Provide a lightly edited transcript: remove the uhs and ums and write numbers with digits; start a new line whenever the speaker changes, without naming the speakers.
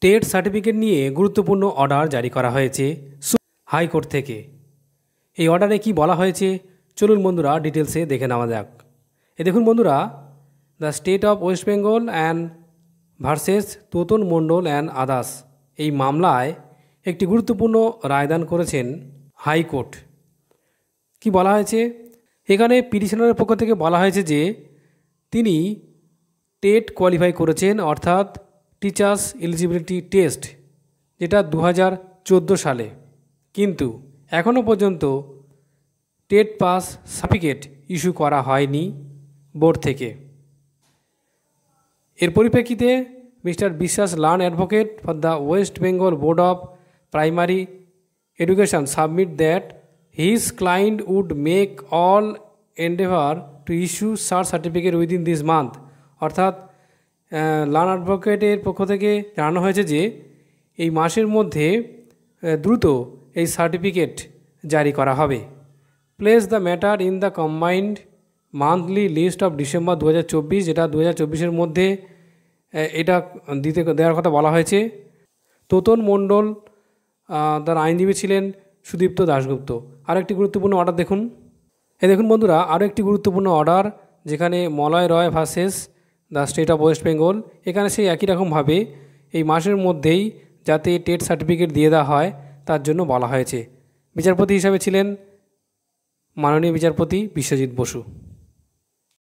TET certificate নিয়ে গুরুত্বপূর্ণ order জারি করা হয়েছে হাইকোর্ট থেকে। এই অর্ডারে কি বলা হয়েছে চলুন বন্ধুরা ডিটেলসে দেখে নেওয়া যাক। দেখুন বন্ধুরা, the state of West Bengal and versus Totan Mondal and others, এই মামলায় একটি গুরুত্বপূর্ণ রায়দান করেছেন হাইকোর্ট। কি বলা হয়েছে এখানে? পিটিশনারের পক্ষ থেকে বলা হয়েছে যে তিনি টেট কোয়ালিফাই করেছেন, অর্থাৎ টিচার্স এলিজিবিলিটি টেস্ট, যেটা 2014 সালে, কিন্তু এখনও পর্যন্ত টেট পাস সার্টিফিকেট ইস্যু করা হয়নি বোর্ড থেকে। এর পরিপ্রেক্ষিতে mister Biswas learned advocate for the West Bengal board of primary education submit that his client would make all endeavour to issue search certificate within this month. অর্থাৎ লার্ন অ্যাডভোকেটের পক্ষ থেকে জানানো হয়েছে যে এই মাসের মধ্যে দ্রুত এই সার্টিফিকেট জারি করা হবে। Place the matter in the combined monthly list of December 2024, যেটা 2024-এর মধ্যে এটা দেওয়ার কথা বলা হয়েছে। তোতন মণ্ডল তার আইনজীবী ছিলেন সুদীপ্ত দাশগুপ্ত। আরেকটি গুরুত্বপূর্ণ অর্ডার দেখুন। দেখুন বন্ধুরা, আরও একটি গুরুত্বপূর্ণ অর্ডার, যেখানে Malay Roy versus the state of West Bengal. এখানে সেই একই রকমভাবে এই মাসের মধ্যেই যাতে টেট সার্টিফিকেট দিয়ে দেওয়া হয় তার জন্য বলা হয়েছে। বিচারপতি হিসাবে ছিলেন মাননীয় বিচারপতি বিশ্বজিৎ বসু।